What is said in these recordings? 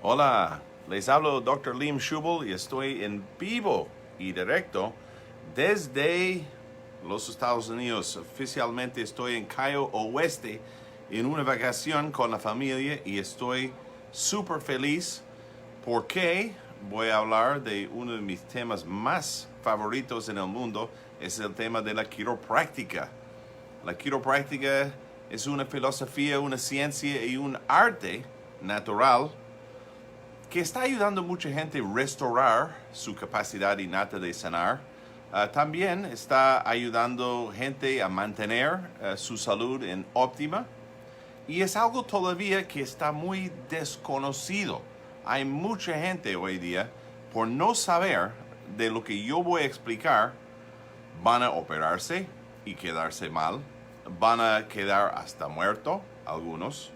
Hola, les hablo Dr. Liam Schubel y estoy en vivo y directo desde los Estados Unidos. Oficialmente estoy en Cayo Oeste en una vacación con la familia y estoy súper feliz porque voy a hablar de uno de mis temas más favoritos en el mundo. Es el tema de la quiropráctica. La quiropráctica es una filosofía, una ciencia y un arte natural que está ayudando a mucha gente a restaurar su capacidad innata de sanar. También está ayudando gente a mantener su salud en óptima. Y es algo todavía que está muy desconocido. Hay mucha gente hoy día, por no saber de lo que yo voy a explicar, van a operarse y quedarse mal. Van a quedar hasta muertos, algunos.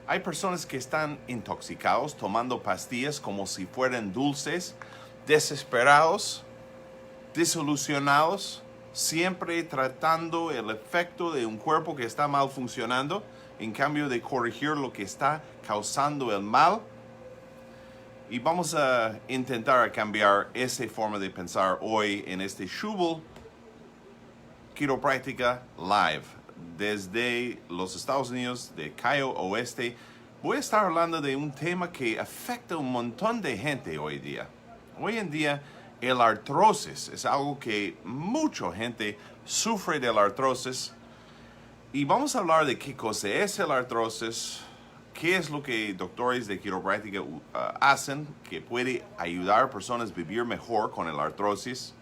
Hay personas que están intoxicados tomando pastillas como si fueran dulces, desesperados, desilusionados, siempre tratando el efecto de un cuerpo que está mal funcionando, en cambio de corregir lo que está causando el mal. Y vamos a intentar cambiar esa forma de pensar hoy en este Schubel Quiropráctica Live desde los Estados Unidos, de Cayo Oeste. Voy a estar hablando de un tema que afecta a un montón de gente hoy día. Hoy en día, el artrosis es algo que mucha gente sufre de la artrosis. Y vamos a hablar de qué cosa es el artrosis, qué es lo que doctores de quiropráctica hacen que puede ayudar a personas a vivir mejor con el artrosis.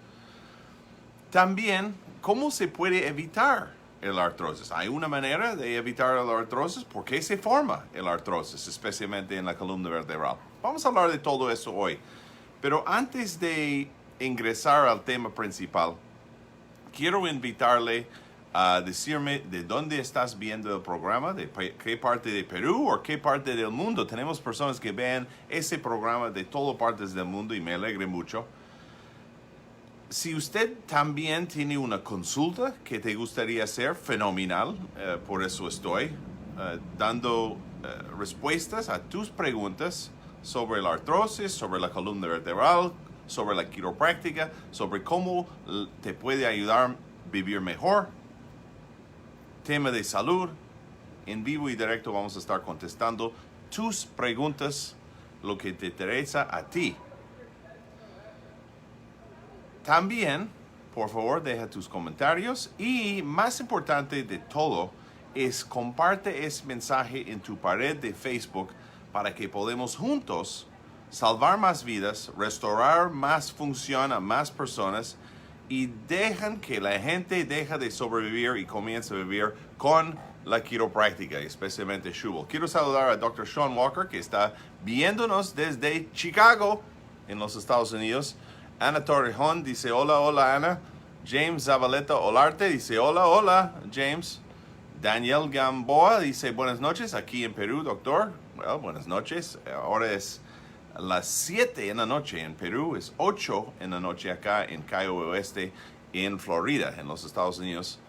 También, ¿cómo se puede evitar el artrosis? ¿Hay una manera de evitar el artrosis? ¿Por qué se forma el artrosis, especialmente en la columna vertebral? Vamos a hablar de todo eso hoy. Pero antes de ingresar al tema principal, quiero invitarle a decirme de dónde estás viendo el programa, de qué parte de Perú o qué parte del mundo. Tenemos personas que ven ese programa de todas partes del mundo y me alegra mucho. Si usted también tiene una consulta que te gustaría hacer, fenomenal. Por eso estoy dando respuestas a tus preguntas sobre la artrosis, sobre la columna vertebral, sobre la quiropráctica, sobre cómo te puede ayudar a vivir mejor. Tema de salud. En vivo y directo vamos a estar contestando tus preguntas, lo que te interesa a ti. También, por favor, deja tus comentarios y, más importante de todo, es comparte ese mensaje en tu pared de Facebook para que podamos juntos salvar más vidas, restaurar más función a más personas y dejan que la gente deje de sobrevivir y comience a vivir con la quiropráctica, especialmente Schubel. Quiero saludar a Dr. Sean Walker, que está viéndonos desde Chicago, en los Estados Unidos. Ana Torrejón dice hola, hola Ana. James Zabaleta Olarte dice hola, hola James. Daniel Gamboa dice buenas noches aquí en Perú, doctor. Well, buenas noches. Ahora es las 7 en la noche en Perú, es 8 en la noche acá en Cayo Oeste, en Florida, en los Estados Unidos.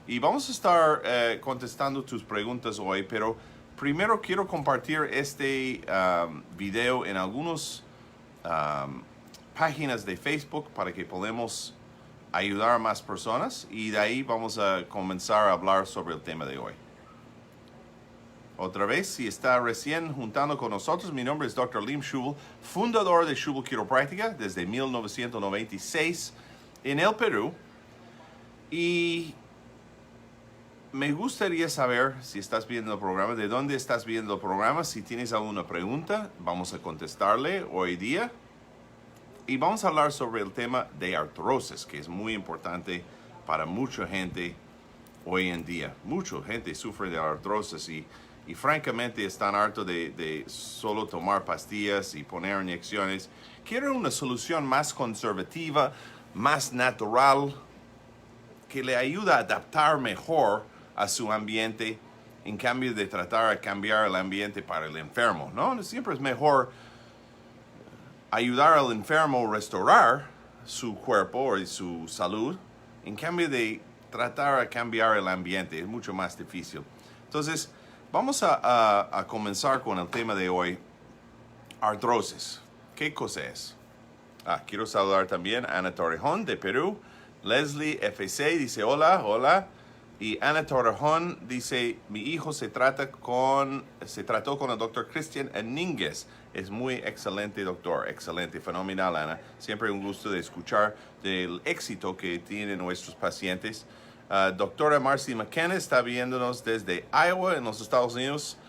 Y vamos a estar contestando tus preguntas hoy, pero primero quiero compartir este video en algunos páginas de Facebook para que podamos ayudar a más personas y de ahí vamos a comenzar a hablar sobre el tema de hoy. Otra vez, si está recién juntando con nosotros, mi nombre es Dr. Liam Schubel, fundador de Schubel Quiropráctica desde 1996 en el Perú. Y me gustaría saber, si estás viendo el programa, de dónde estás viendo el programa. Si tienes alguna pregunta, vamos a contestarle hoy día. Y vamos a hablar sobre el tema de artrosis, que es muy importante para mucha gente hoy en día. Mucha gente sufre de artrosis y francamente están hartos de solo tomar pastillas y poner inyecciones. Quieren una solución más conservativa, más natural, que le ayuda a adaptar mejor a su ambiente en cambio de tratar de cambiar el ambiente para el enfermo, ¿no? Siempre es mejor ayudar al enfermo a restaurar su cuerpo y su salud, en cambio de tratar de cambiar el ambiente. Es mucho más difícil. Entonces, vamos a comenzar con el tema de hoy. Artrosis. ¿Qué cosa es? Quiero saludar también a Ana Torrejón de Perú. Leslie FC dice hola, hola. Y Ana Torrejón dice, mi hijo se trató con el doctor Cristian Enínguez. Es muy excelente doctor, excelente, fenomenal, Ana. Siempre un gusto de escuchar del éxito que tienen nuestros pacientes. Doctora Marcy McKenna está viéndonos desde Iowa, en los Estados Unidos.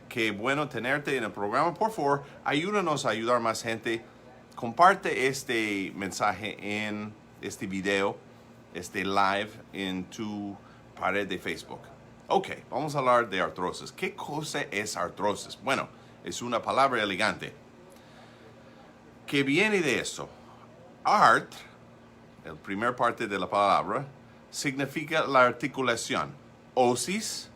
Qué bueno tenerte en el programa. Por favor, ayúdanos a ayudar más gente. Comparte este mensaje en este video, este live en tu pared de Facebook. Ok, vamos a hablar de artrosis. ¿Qué cosa es artrosis? Bueno, es una palabra elegante que viene de eso. Art, el primer parte de la palabra, significa la articulación. Osis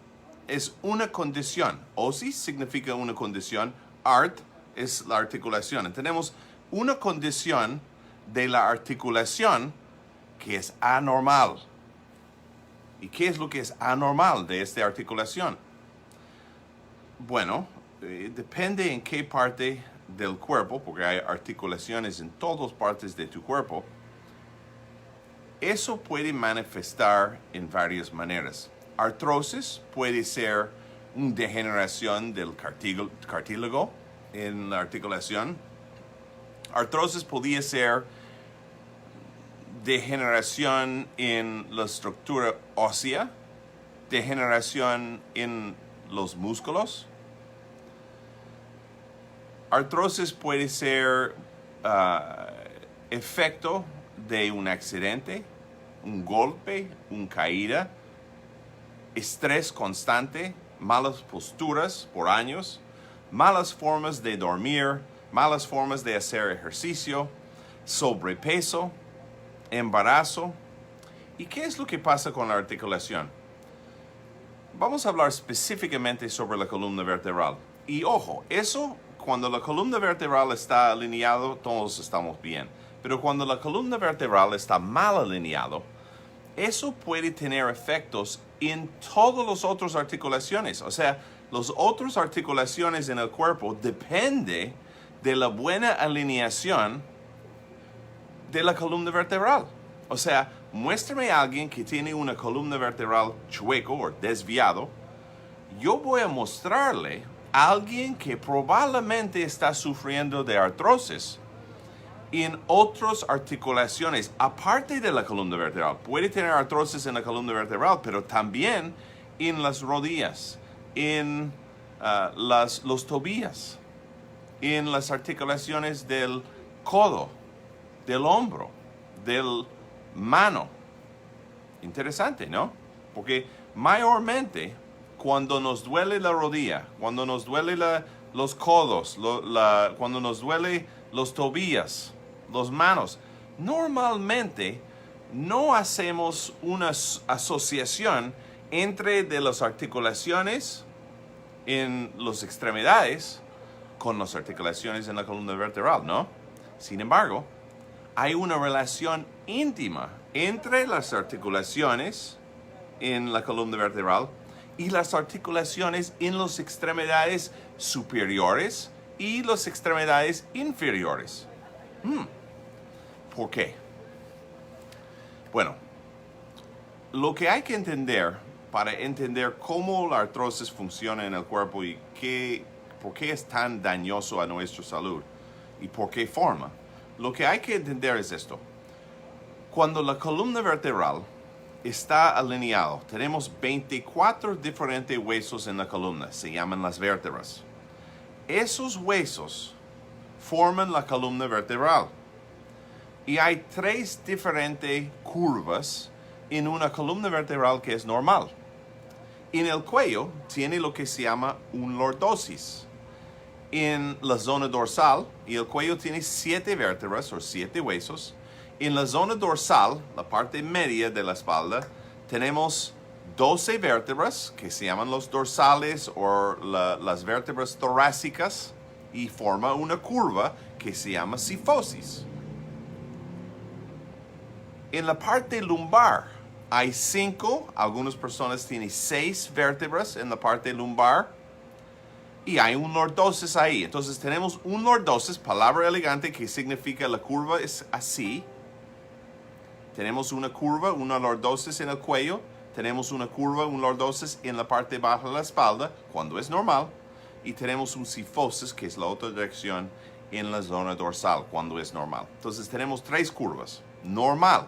es una condición. Osis significa una condición. Art es la articulación. Tenemos una condición de la articulación que es anormal. ¿Y qué es lo que es anormal de esta articulación? Bueno, depende en qué parte del cuerpo, porque hay articulaciones en todas partes de tu cuerpo. Eso puede manifestar en varias maneras. Artrosis puede ser una degeneración del cartílago en la articulación. Artrosis podría ser degeneración en la estructura ósea, degeneración en los músculos. Artrosis puede ser efecto de un accidente, un golpe, una caída, estrés constante, malas posturas por años, malas formas de dormir, malas formas de hacer ejercicio, sobrepeso, embarazo. ¿Y qué es lo que pasa con la articulación? Vamos a hablar específicamente sobre la columna vertebral. Y ojo, eso cuando la columna vertebral está alineado, todos estamos bien. Pero cuando la columna vertebral está mal alineado, eso puede tener efectos en todas las otras articulaciones. O sea, las otras articulaciones en el cuerpo dependen de la buena alineación de la columna vertebral. O sea, muéstrame a alguien que tiene una columna vertebral chueco o desviado. Yo voy a mostrarle a alguien que probablemente está sufriendo de artrosis en otras articulaciones, aparte de la columna vertebral. Puede tener artrosis en la columna vertebral, pero también en las rodillas, en los tobillos, en las articulaciones del codo, del hombro, del mano. Interesante, ¿no? Porque mayormente cuando nos duele la rodilla, cuando nos duele los codos, cuando nos duele los tobillos, las manos, normalmente no hacemos una asociación entre de las articulaciones en las extremidades con las articulaciones en la columna vertebral, ¿no? Sin embargo, hay una relación íntima entre las articulaciones en la columna vertebral y las articulaciones en las extremidades superiores y las extremidades inferiores. ¿Por qué? Bueno, lo que hay que entender para entender cómo la artrosis funciona en el cuerpo y por qué es tan dañoso a nuestra salud y por qué forma, lo que hay que entender es esto. Cuando la columna vertebral está alineado, tenemos 24 diferentes huesos en la columna, se llaman las vértebras. Esos huesos forman la columna vertebral. Y hay 3 diferentes curvas en una columna vertebral que es normal. En el cuello tiene lo que se llama un lordosis. En la zona dorsal, y el cuello tiene 7 vértebras o 7 huesos. En la zona dorsal, la parte media de la espalda, tenemos 12 vértebras que se llaman los dorsales o las vértebras torácicas y forma una curva que se llama cifosis. En la parte lumbar hay 5, algunas personas tienen 6 vértebras en la parte lumbar. y hay un lordosis ahí. Entonces tenemos un lordosis, palabra elegante que significa la curva es así. Tenemos una curva, una lordosis en el cuello. Tenemos una curva, un lordosis en la parte baja de la espalda, cuando es normal. Y tenemos un cifosis, que es la otra dirección, en la zona dorsal, cuando es normal. Entonces tenemos 3 curvas. Normal.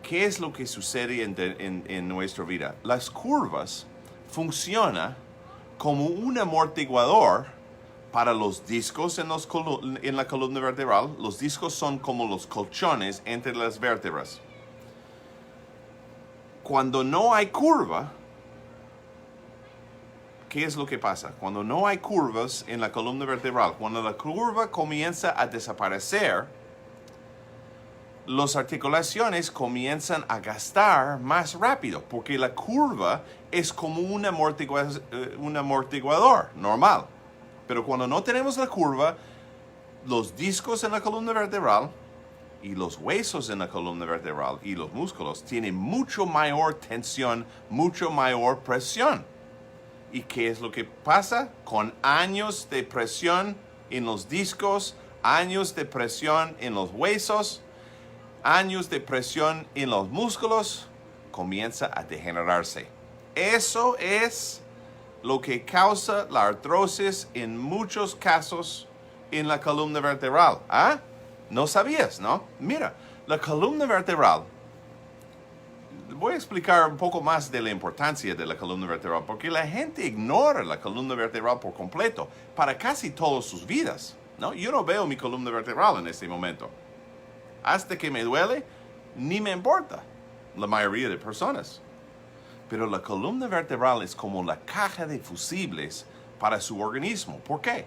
¿Qué es lo que sucede en nuestra vida? Las curvas funcionan como un amortiguador para los discos en la columna vertebral. Los discos son como los colchones entre las vértebras. Cuando no hay curva, ¿qué es lo que pasa? Cuando no hay curvas en la columna vertebral, cuando la curva comienza a desaparecer, las articulaciones comienzan a gastar más rápido, porque la curva es como un amortiguador normal. Pero cuando no tenemos la curva, los discos en la columna vertebral y los huesos en la columna vertebral y los músculos tienen mucho mayor tensión, mucho mayor presión. ¿Y qué es lo que pasa? Con años de presión en los discos, años de presión en los huesos, años de presión en los músculos, comienza a degenerarse. Eso es lo que causa la artrosis en muchos casos en la columna vertebral. ¿Ah? No sabías, ¿no? Mira, la columna vertebral. Voy a explicar un poco más de la importancia de la columna vertebral, porque la gente ignora la columna vertebral por completo para casi todas sus vidas, ¿no? Yo no veo mi columna vertebral en este momento. Hasta que me duele, ni me importa la mayoría de personas. Pero la columna vertebral es como la caja de fusibles para su organismo. ¿Por qué?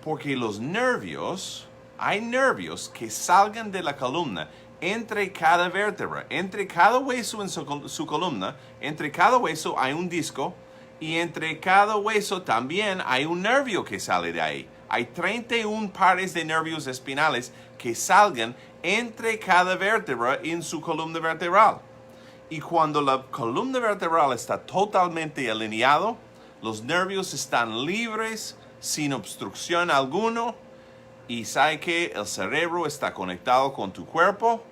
Porque los nervios, hay nervios que salgan de la columna entre cada vértebra, entre cada hueso en su columna, entre cada hueso hay un disco y entre cada hueso también hay un nervio que sale de ahí. Hay 31 pares de nervios espinales que salgan entre cada vértebra en su columna vertebral. Y cuando la columna vertebral está totalmente alineado, los nervios están libres, sin obstrucción alguno, y sabe que el cerebro está conectado con tu cuerpo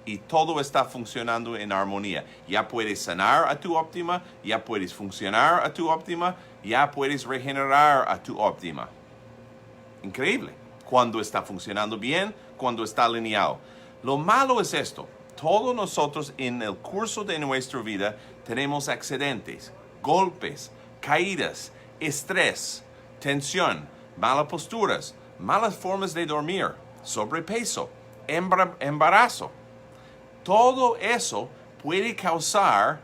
y todo está funcionando en armonía. Ya puedes sanar a tu óptima, ya puedes funcionar a tu óptima, ya puedes regenerar a tu óptima. Increíble. Cuando está funcionando bien, cuando está alineado. Lo malo es esto. Todos nosotros en el curso de nuestra vida tenemos accidentes, golpes, caídas, estrés, tensión, malas posturas, malas formas de dormir, sobrepeso, embarazo. Todo eso puede causar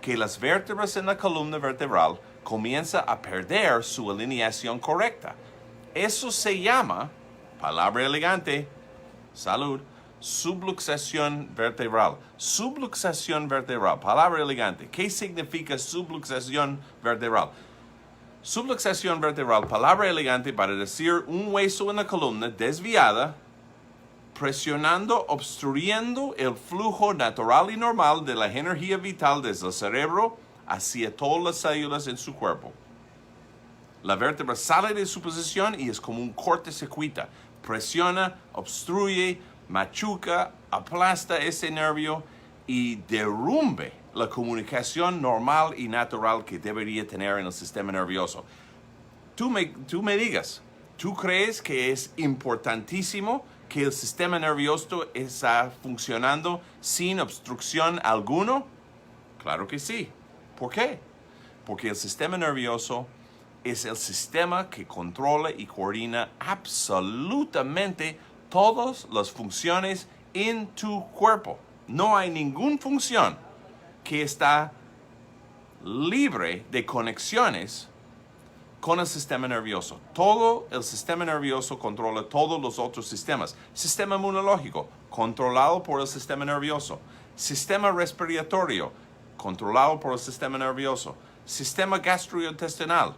que las vértebras en la columna vertebral comiencen a perder su alineación correcta. Eso se llama, palabra elegante, salud, subluxación vertebral. Subluxación vertebral, palabra elegante. ¿Qué significa subluxación vertebral? Subluxación vertebral, palabra elegante para decir un hueso en la columna desviada, presionando, obstruyendo el flujo natural y normal de la energía vital desde el cerebro hacia todas las células en su cuerpo. La vértebra sale de su posición y es como un cortocircuito. Presiona, obstruye, machuca, aplasta ese nervio y derrumbe la comunicación normal y natural que debería tener en el sistema nervioso. Tú me digas, ¿tú crees que es importantísimo que el sistema nervioso está funcionando sin obstrucción alguno? Claro que sí. ¿Por qué? Porque el sistema nervioso es el sistema que controla y coordina absolutamente todas las funciones en tu cuerpo. No hay ninguna función que está libre de conexiones con el sistema nervioso. Todo el sistema nervioso controla todos los otros sistemas. Sistema inmunológico, controlado por el sistema nervioso. Sistema respiratorio, controlado por el sistema nervioso. Sistema gastrointestinal,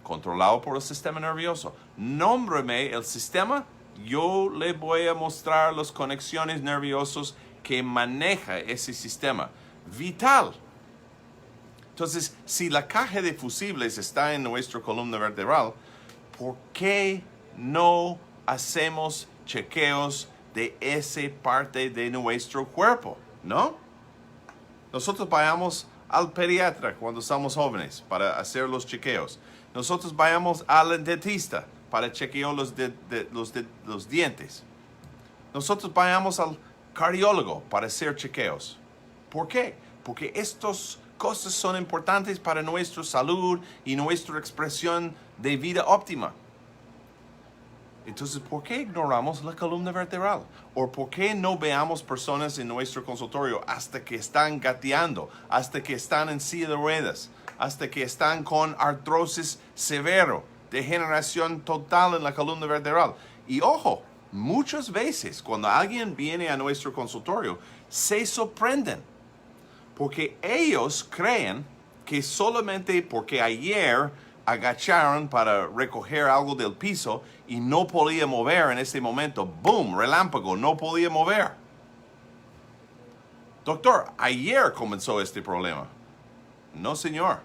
controlado por el sistema nervioso. Nómbrame el sistema, yo le voy a mostrar las conexiones nerviosas que maneja ese sistema. Vital. Entonces, si la caja de fusibles está en nuestra columna vertebral, ¿por qué no hacemos chequeos de esa parte de nuestro cuerpo? ¿No? Nosotros vayamos al pediatra cuando somos jóvenes para hacer los chequeos. Nosotros vayamos al dentista para chequear los dientes. Nosotros vayamos al cardiólogo para hacer chequeos. ¿Por qué? Porque estas cosas son importantes para nuestra salud y nuestra expresión de vida óptima. Entonces, ¿por qué ignoramos la columna vertebral? ¿O por qué no veamos personas en nuestro consultorio hasta que están gateando, hasta que están en silla de ruedas, hasta que están con artrosis severo, degeneración total en la columna vertebral? Y ojo, muchas veces cuando alguien viene a nuestro consultorio, se sorprenden, porque ellos creen que solamente porque ayer agacharon para recoger algo del piso y no podía mover en ese momento, boom, relámpago, no podía mover. Doctor, ayer comenzó este problema. No, señor.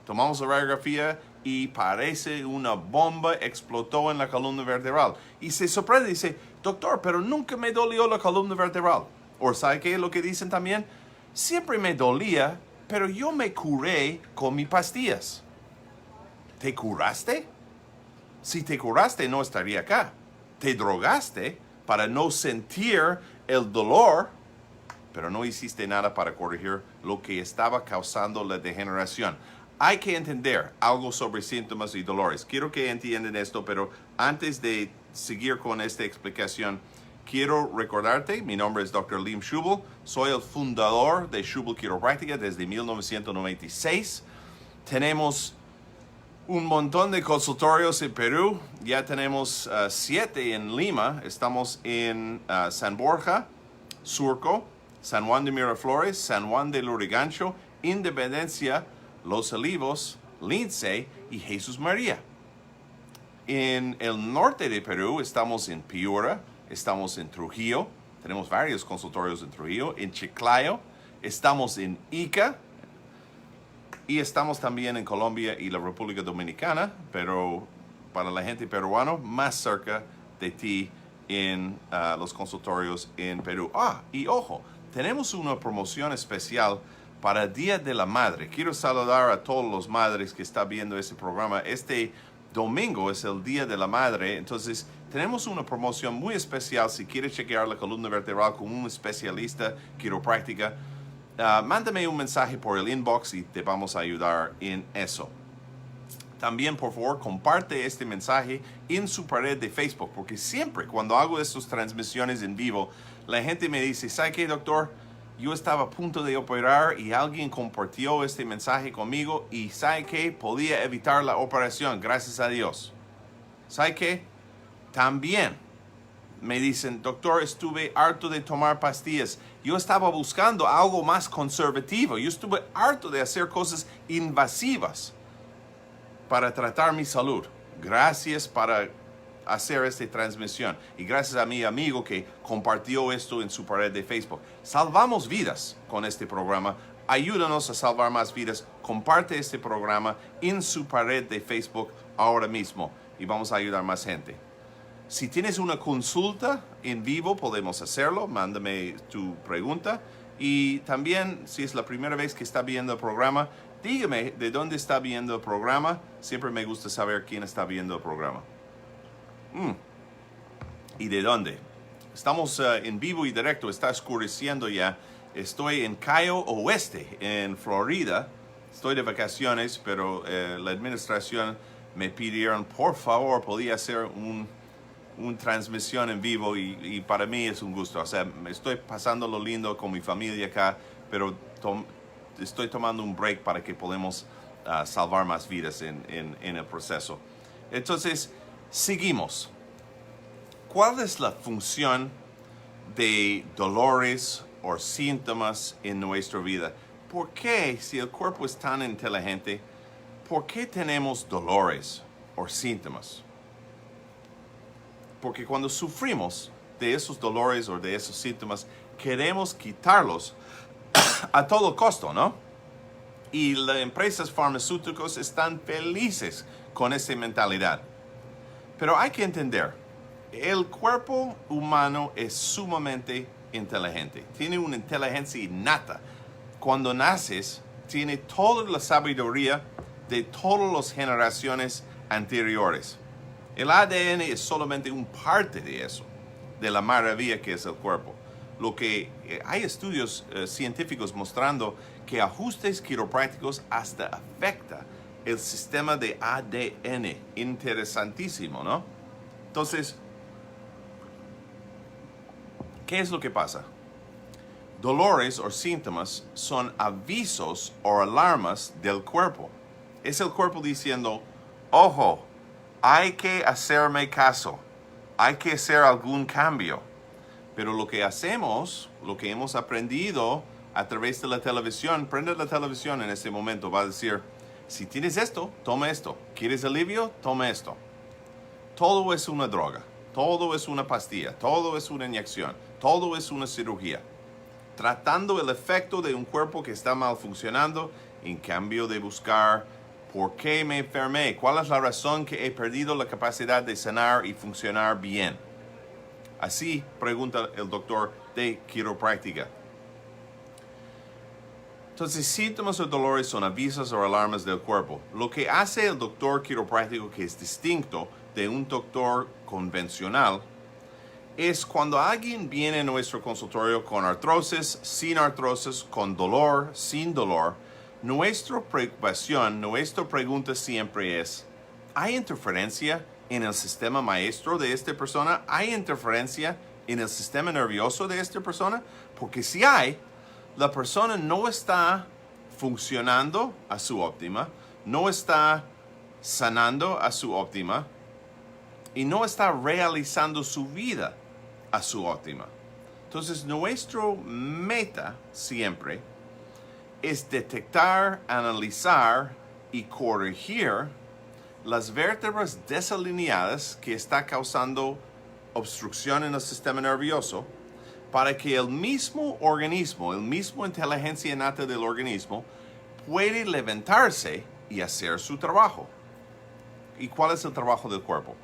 Tomamos la radiografía y parece una bomba explotó en la columna vertebral. Y se sorprende y dice, doctor, pero nunca me dolió la columna vertebral. O ¿sabe qué es lo que dicen también? Siempre me dolía, pero yo me curé con mis pastillas. ¿Te curaste? Si te curaste, no estaría acá. Te drogaste para no sentir el dolor, pero no hiciste nada para corregir lo que estaba causando la degeneración. Hay que entender algo sobre síntomas y dolores. Quiero que entiendan esto, pero antes de seguir con esta explicación, quiero recordarte, mi nombre es Dr. Schubel, soy el fundador de Schubel Quiropráctica desde 1996. Tenemos un montón de consultorios en Perú, ya tenemos 7 en Lima, estamos en San Borja, Surco, San Juan de Miraflores, San Juan de Lurigancho, Independencia, Los Olivos, Lince y Jesús María. En el norte de Perú estamos en Piura, estamos en Trujillo, tenemos varios consultorios en Trujillo, en Chiclayo, estamos en Ica, y estamos también en Colombia y la República Dominicana, pero para la gente peruana, más cerca de ti en los consultorios en Perú. Y ojo, tenemos una promoción especial para el Día de la Madre. Quiero saludar a todas las madres que están viendo este programa. Este domingo es el Día de la Madre, entonces tenemos una promoción muy especial. Si quieres chequear la columna vertebral con un especialista quiropráctica, mándame un mensaje por el inbox y te vamos a ayudar en eso. También, por favor, comparte este mensaje en su pared de Facebook, porque siempre cuando hago estas transmisiones en vivo, la gente me dice, ¿sabe qué, doctor? Yo estaba a punto de operar y alguien compartió este mensaje conmigo y ¿sabe qué? Podía evitar la operación, gracias a Dios. ¿Sabe qué? También me dicen, doctor, estuve harto de tomar pastillas. Yo estaba buscando algo más conservativo. Yo estuve harto de hacer cosas invasivas para tratar mi salud. Gracias para hacer esta transmisión. Y gracias a mi amigo que compartió esto en su pared de Facebook. Salvamos vidas con este programa. Ayúdanos a salvar más vidas. Comparte este programa en su pared de Facebook ahora mismo. Y vamos a ayudar más gente. Si tienes una consulta en vivo, podemos hacerlo. Mándame tu pregunta. Y también, si es la primera vez que está viendo el programa, dígame de dónde está viendo el programa. Siempre me gusta saber quién está viendo el programa. ¿Y de dónde? Estamos en vivo y directo. Está oscureciendo ya. Estoy en Cayo Oeste, en Florida. Estoy de vacaciones, pero la administración me pidieron, por favor, podía hacer una transmisión en vivo y para mí es un gusto. O sea, me estoy pasando lo lindo con mi familia acá, pero estoy tomando un break para que podamos salvar más vidas en el proceso. Entonces, seguimos. ¿Cuál es la función de dolores o síntomas en nuestra vida? ¿Por qué, si el cuerpo es tan inteligente, por qué tenemos dolores o síntomas? Porque cuando sufrimos de esos dolores o de esos síntomas, queremos quitarlos a todo costo, ¿no? Y las empresas farmacéuticas están felices con esa mentalidad. Pero hay que entender, el cuerpo humano es sumamente inteligente. Tiene una inteligencia innata. Cuando naces, tiene toda la sabiduría de todas las generaciones anteriores. El ADN es solamente una parte de eso, de la maravilla que es el cuerpo. Lo que hay estudios científicos mostrando que ajustes quiroprácticos hasta afecta el sistema de ADN. Interesantísimo, ¿no? Entonces, ¿qué es lo que pasa? Dolores o síntomas son avisos o alarmas del cuerpo. Es el cuerpo diciendo, ojo, hay que hacerme caso, hay que hacer algún cambio. Pero lo que hacemos, lo que hemos aprendido a través de la televisión, prende la televisión en este momento, va a decir, si tienes esto, toma esto. ¿Quieres alivio? Toma esto. Todo es una droga, todo es una pastilla, todo es una inyección, todo es una cirugía. Tratando el efecto de un cuerpo que está mal funcionando, en cambio de buscar por qué me enfermé, cuál es la razón que he perdido la capacidad de sanar y funcionar bien. Así pregunta el doctor de quiropráctica. Entonces, síntomas o dolores son avisos o alarmas del cuerpo. Lo que hace el doctor quiropráctico, que es distinto de un doctor convencional, es cuando alguien viene a nuestro consultorio con artrosis, sin artrosis, con dolor, sin dolor, nuestra preocupación, nuestra pregunta siempre es, ¿hay interferencia en el sistema maestro de esta persona? ¿Hay interferencia en el sistema nervioso de esta persona? Porque si hay, la persona no está funcionando a su óptima, no está sanando a su óptima y no está realizando su vida a su óptima. Entonces, nuestro meta siempre es detectar, analizar y corregir las vértebras desalineadas que está causando obstrucción en el sistema nervioso para que el mismo organismo, el mismo inteligencia innata del organismo puede levantarse y hacer su trabajo. ¿Y cuál es el trabajo del cuerpo?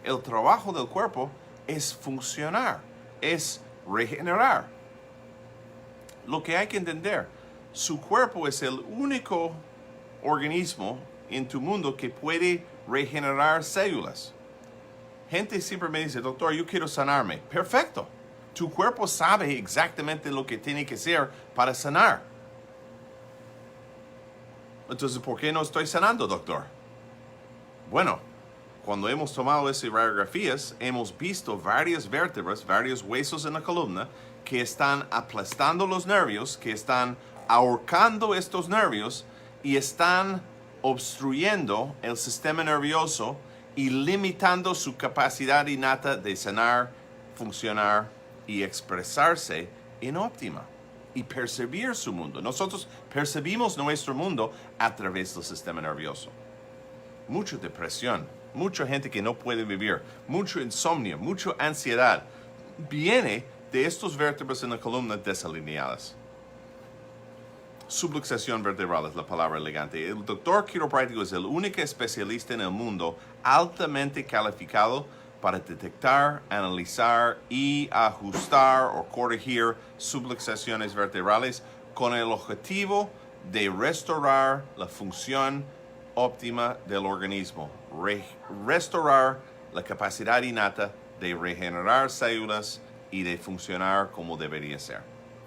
El trabajo del cuerpo es funcionar, es regenerar. Lo que hay que entender, su cuerpo es el único organismo en tu mundo que puede regenerar células. Gente siempre me dice, doctor, yo quiero sanarme. Perfecto. Tu cuerpo sabe exactamente lo que tiene que hacer para sanar. Entonces, ¿por qué no estoy sanando, doctor? Bueno, cuando hemos tomado esas radiografías, hemos visto varias vértebras, varios huesos en la columna que están aplastando los nervios, que están ahorcando estos nervios y están obstruyendo el sistema nervioso y limitando su capacidad innata de sanar, funcionar y expresarse en óptima y percibir su mundo. Nosotros percibimos nuestro mundo a través del sistema nervioso. Mucha depresión, mucha gente que no puede vivir, mucho insomnio, mucha ansiedad viene de estos vértebras en la columna desalineadas. Subluxación vertebral es la palabra elegante. El doctor quiropráctico es el único especialista en el mundo altamente calificado para detectar, analizar y ajustar o corregir subluxaciones vertebrales con el objetivo de restaurar la función óptima del organismo, restaurar la capacidad innata de regenerar células y de funcionar como debería ser.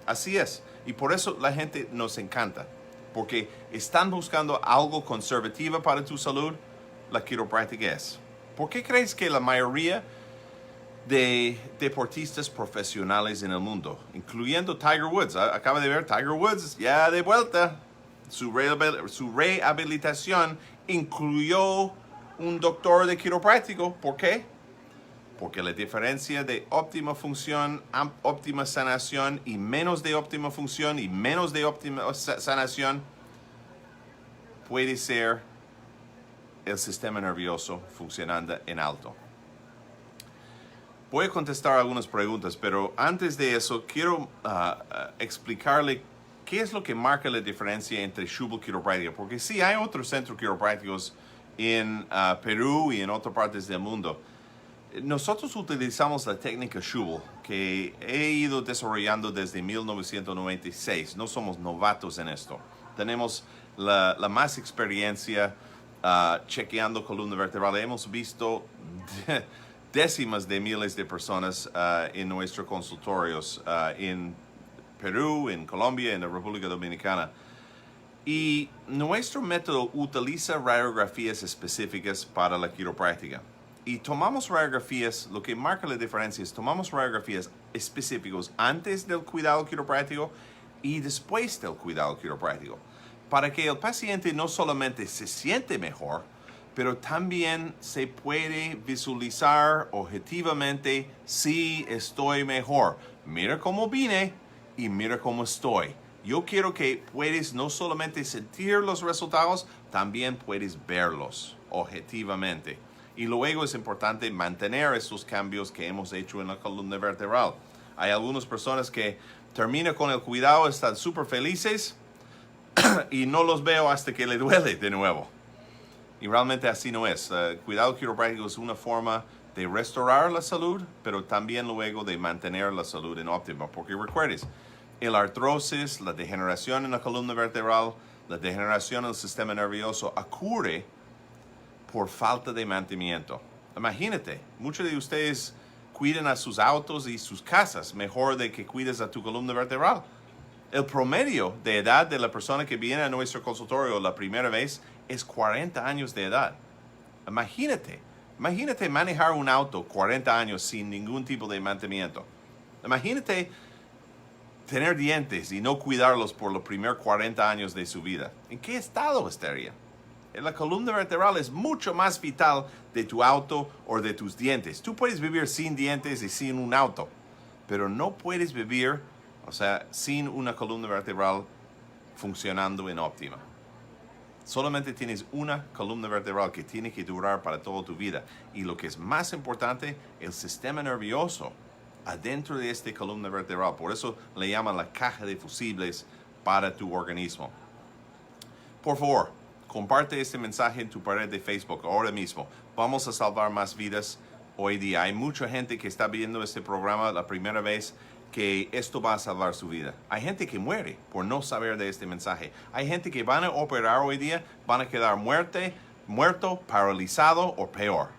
Así es, y por eso la gente nos encanta, porque están buscando algo conservativo para tu salud, la quiropráctica es. ¿Por qué crees que la mayoría de deportistas profesionales en el mundo, incluyendo Tiger Woods, acaba de ver Tiger Woods ya de vuelta, su rehabilitación incluyó un doctor de quiropráctico? ¿Por qué? Porque la diferencia de óptima función, óptima sanación y menos de óptima función y menos de óptima sanación puede ser el sistema nervioso funcionando en alto. Voy a contestar algunas preguntas, pero antes de eso quiero explicarle ¿qué es lo que marca la diferencia entre Schübel quiropráctica? Porque sí, hay otros centros quiroprácticos en Perú y en otras partes del mundo. Nosotros utilizamos la técnica Schübel, que he ido desarrollando desde 1996. No somos novatos en esto. Tenemos la más experiencia chequeando columna vertebral. Hemos visto décimas de miles de personas en nuestros consultorios en Perú, en Colombia, en la República Dominicana. Y nuestro método utiliza radiografías específicas para la quiropráctica. Y tomamos radiografías, lo que marca la diferencia es tomamos radiografías específicas antes del cuidado quiropráctico y después del cuidado quiropráctico, para que el paciente no solamente se siente mejor, pero también se puede visualizar objetivamente si estoy mejor. Mira cómo vine y mira cómo estoy. Yo quiero que puedes no solamente sentir los resultados, también puedes verlos objetivamente. Y luego es importante mantener estos cambios que hemos hecho en la columna vertebral. Hay algunas personas que terminan con el cuidado, están súper felices y no los veo hasta que le duele de nuevo. Y realmente así no es. Cuidado quiropráctico es una forma de restaurar la salud, pero también luego de mantener la salud en óptima. Porque recuerdes, el artrosis, la degeneración en la columna vertebral, la degeneración en el sistema nervioso ocurre por falta de mantenimiento. Imagínate, muchos de ustedes cuidan a sus autos y sus casas mejor de que cuides a tu columna vertebral. El promedio de edad de la persona que viene a nuestro consultorio la primera vez es 40 años de edad. Imagínate manejar un auto 40 años sin ningún tipo de mantenimiento. Imagínate tener dientes y no cuidarlos por los primeros 40 años de su vida. ¿En qué estado estaría? La columna vertebral es mucho más vital de tu auto o de tus dientes. Tú puedes vivir sin dientes y sin un auto, pero no puedes vivir, sin una columna vertebral funcionando en óptima. Solamente tienes una columna vertebral que tiene que durar para toda tu vida. Y lo que es más importante, el sistema nervioso adentro de esta columna vertebral. Por eso le llaman la caja de fusibles para tu organismo. Por favor, comparte este mensaje en tu pared de Facebook ahora mismo. Vamos a salvar más vidas hoy día. Hay mucha gente que está viendo este programa la primera vez que esto va a salvar su vida. Hay gente que muere por no saber de este mensaje. Hay gente que van a operar hoy día, van a quedar muerto, paralizado o peor.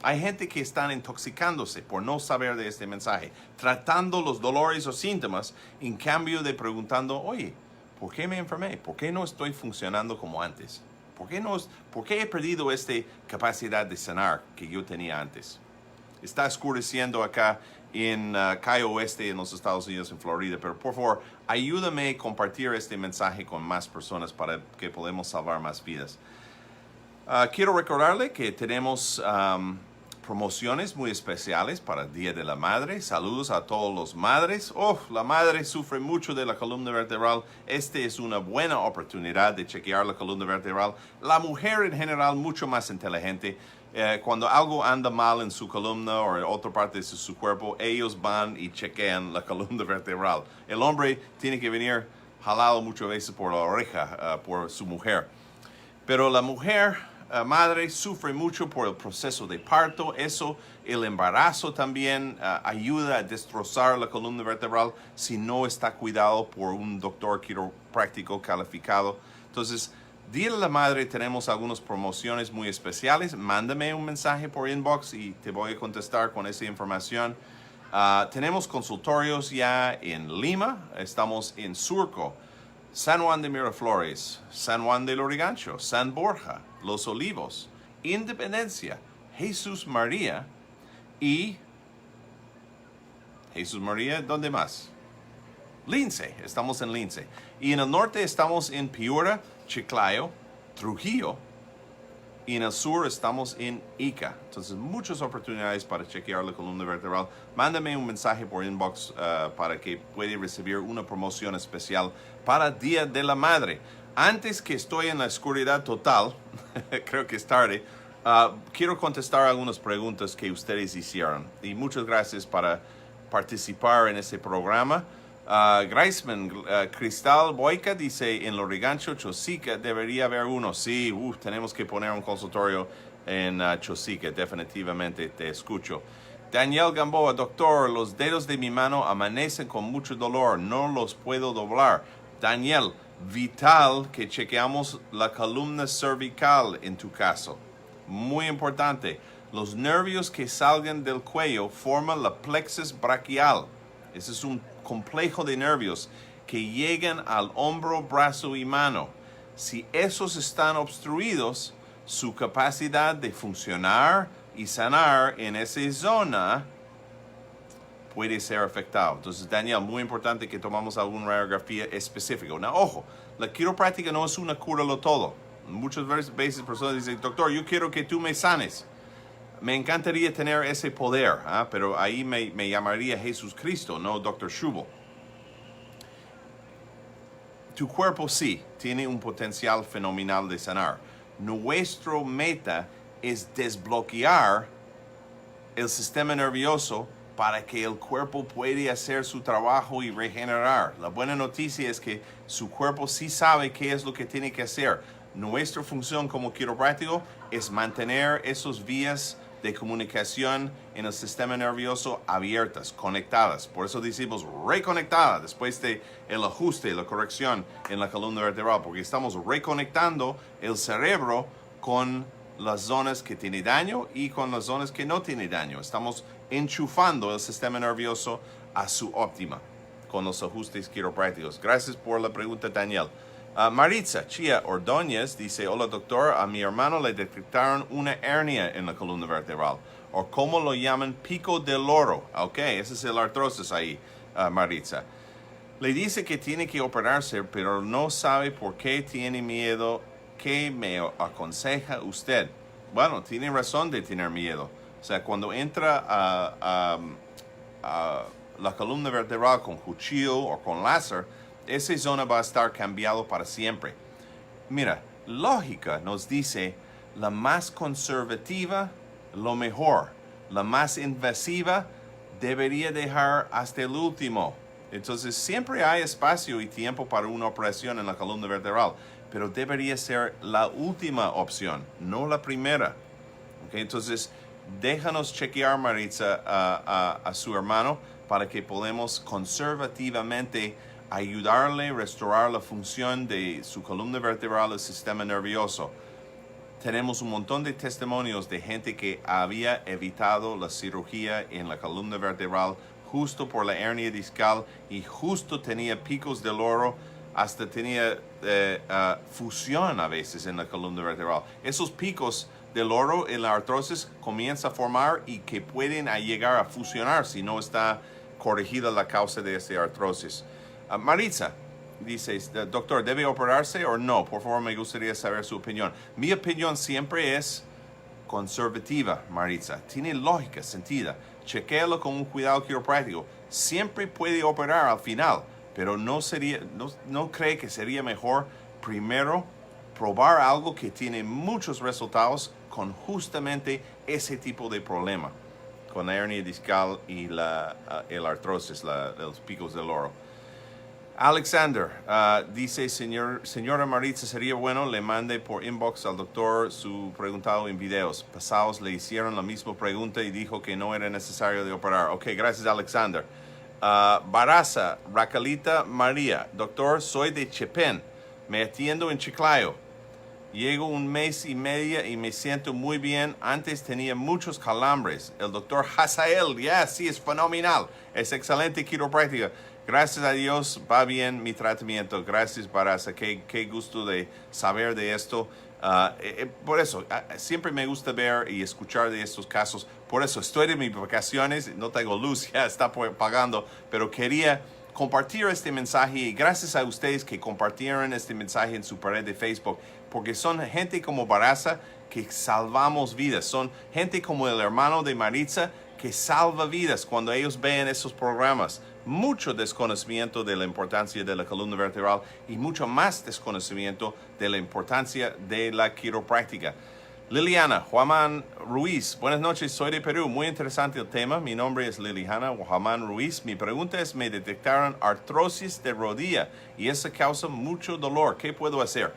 Hay gente que están intoxicándose por no saber de este mensaje, tratando los dolores o síntomas en cambio de preguntando, oye, ¿por qué me enfermé? ¿Por qué no estoy funcionando como antes? ¿Por qué he perdido esta capacidad de sanar que yo tenía antes? Está oscureciendo acá en Cayo Oeste, en los Estados Unidos, en Florida, pero por favor, ayúdame a compartir este mensaje con más personas para que podamos salvar más vidas. Quiero recordarle que tenemos promociones muy especiales para el Día de la Madre. Saludos a todos los madres. La madre sufre mucho de la columna vertebral. Esta es una buena oportunidad de chequear la columna vertebral. La mujer en general mucho más inteligente. Cuando algo anda mal en su columna o en otra parte de su cuerpo, ellos van y chequean la columna vertebral. El hombre tiene que venir jalado muchas veces por la oreja por su mujer. Pero la mujer madre sufre mucho por el proceso de parto. El embarazo también ayuda a destrozar la columna vertebral si no está cuidado por un doctor quiropráctico calificado. Entonces, Día de la Madre tenemos algunas promociones muy especiales. Mándame un mensaje por inbox y te voy a contestar con esa información. Tenemos consultorios ya en Lima, estamos en Surco, San Juan de Miraflores, San Juan de Lurigancho, San Borja, Los Olivos, Independencia, Jesús María y... ¿dónde más? Lince, estamos en Lince. Y en el norte estamos en Piura, Chiclayo, Trujillo. Y en el sur estamos en Ica. Entonces, muchas oportunidades para chequear la columna vertebral. Mándame un mensaje por inbox para que pueda recibir una promoción especial para Día de la Madre. Antes que estoy en la oscuridad total, creo que es tarde, quiero contestar algunas preguntas que ustedes hicieron. Y muchas gracias para participar en este programa. Greisman, Cristal Boica dice, en Lorigancho, Chosica, debería haber uno. Sí, tenemos que poner un consultorio en Chosica, definitivamente, te escucho. Daniel Gamboa, doctor, los dedos de mi mano amanecen con mucho dolor, no los puedo doblar. Daniel, vital que chequeamos la columna cervical en tu caso. Muy importante, los nervios que salgan del cuello forman la plexus brachial. Ese es un complejo de nervios que llegan al hombro, brazo y mano. Si esos están obstruidos, su capacidad de funcionar y sanar en esa zona puede ser afectado. Entonces, Daniel, muy importante que tomamos alguna radiografía específica. Ojo, la quiropráctica no es una cúralo todo. Muchas veces personas dicen, doctor, yo quiero que tú me sanes. Me encantaría tener ese poder, pero ahí me llamaría Jesús Cristo, no Dr. Schübel. Tu cuerpo sí tiene un potencial fenomenal de sanar. Nuestro meta es desbloquear el sistema nervioso para que el cuerpo pueda hacer su trabajo y regenerar. La buena noticia es que su cuerpo sí sabe qué es lo que tiene que hacer. Nuestra función como quiropráctico es mantener esas vías de comunicación en el sistema nervioso abiertas, conectadas. Por eso decimos reconectada después de el ajuste, la corrección en la columna vertebral, porque estamos reconectando el cerebro con las zonas que tienen daño y con las zonas que no tienen daño. Estamos enchufando el sistema nervioso a su óptima con los ajustes quiroprácticos. Gracias por la pregunta, Daniel. Maritza Chia Ordóñez dice, hola doctor, a mi hermano le detectaron una hernia en la columna vertebral, o como lo llaman, pico del loro. Ok, ese es el artrosis ahí, Maritza. Le dice que tiene que operarse, pero no sabe por qué tiene miedo. ¿Qué me aconseja usted? Bueno, tiene razón de tener miedo. O sea, cuando entra a la columna vertebral con cuchillo o con láser, esa zona va a estar cambiado para siempre. Mira, lógica nos dice, la más conservativa, lo mejor. La más invasiva, debería dejar hasta el último. Entonces, siempre hay espacio y tiempo para una operación en la columna vertebral, pero debería ser la última opción, no la primera. ¿Okay? Entonces, déjanos chequear, Maritza, a su hermano para que podamos conservativamente ayudarle a restaurar la función de su columna vertebral y sistema nervioso. Tenemos un montón de testimonios de gente que había evitado la cirugía en la columna vertebral justo por la hernia discal y justo tenía picos de loro, hasta tenía fusión a veces en la columna vertebral. Esos picos de loro en la artrosis comienzan a formar y que pueden llegar a fusionar si no está corregida la causa de esta artrosis. Maritza dice, doctor, ¿debe operarse o no? Por favor, me gustaría saber su opinión. Mi opinión siempre es conservativa, Maritza. Tiene lógica, sentido. Chequéalo con un cuidado quiropráctico. Siempre puede operar al final, pero no cree que sería mejor primero probar algo que tiene muchos resultados con justamente ese tipo de problema, con la hernia discal y el artrosis, los picos del loro. Alexander dice, señora Maritza, sería bueno le mande por inbox al doctor su preguntado en videos. Pasados le hicieron la misma pregunta y dijo que no era necesario de operar. Ok, gracias Alexander. Baraza, Raquelita María, doctor, soy de Chepén, me atiendo en Chiclayo. Llego un mes y medio y me siento muy bien. Antes tenía muchos calambres. El doctor Hazael, sí, es fenomenal. Es excelente quiropráctica. Gracias a Dios va bien mi tratamiento. Gracias, Baraza. Qué gusto de saber de esto. Por eso, siempre me gusta ver y escuchar de estos casos. Por eso estoy de mis vacaciones. No tengo luz, ya está pagando. Pero quería compartir este mensaje y gracias a ustedes que compartieron este mensaje en su pared de Facebook, porque son gente como Baraza que salvamos vidas, son gente como el hermano de Maritza que salva vidas cuando ellos ven esos programas. Mucho desconocimiento de la importancia de la columna vertebral y mucho más desconocimiento de la importancia de la quiropráctica. Liliana, Juan Ruiz, buenas noches, soy de Perú, muy interesante el tema, mi nombre es Liliana Juan Ruiz, mi pregunta es, me detectaron artrosis de rodilla y eso causa mucho dolor, ¿qué puedo hacer?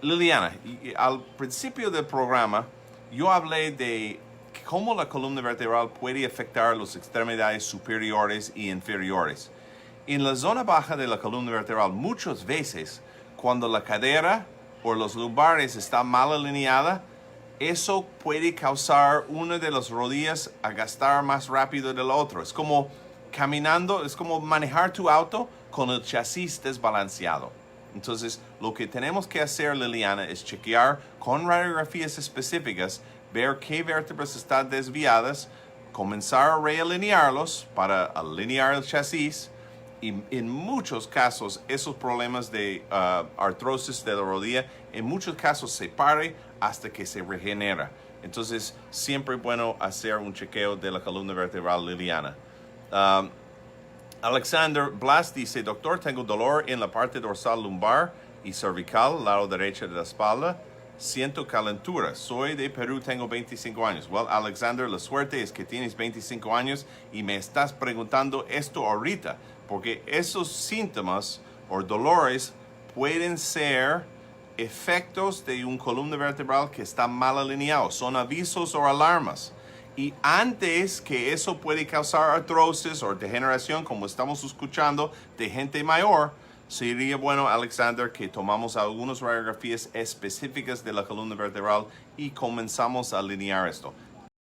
Liliana, al principio del programa yo hablé de cómo la columna vertebral puede afectar las extremidades superiores y inferiores. En la zona baja de la columna vertebral, muchas veces, cuando la cadera o los lumbares está mal alineada, eso puede causar una de las rodillas a gastar más rápido del otro. Es como caminando, es como manejar tu auto con el chasis desbalanceado. Entonces, lo que tenemos que hacer, Liliana, es chequear con radiografías específicas, ver qué vértebras están desviadas, comenzar a realinearlos para alinear el chasis. Y en muchos casos, esos problemas de artrosis de la rodilla, en muchos casos se pare hasta que se regenera. Entonces, siempre es bueno hacer un chequeo de la columna vertebral, Liliana. Alexander Blas dice, doctor, tengo dolor en la parte dorsal lumbar y cervical, lado derecho de la espalda. Siento calentura. Soy de Perú, tengo 25 años. Well, Alexander, la suerte es que tienes 25 años y me estás preguntando esto ahorita, porque esos síntomas o dolores pueden ser efectos de una columna vertebral que está mal alineado. Son avisos o alarmas. Y antes que eso puede causar artrosis o degeneración, como estamos escuchando de gente mayor, sería bueno, Alexander, que tomamos algunas radiografías específicas de la columna vertebral y comenzamos a alinear esto.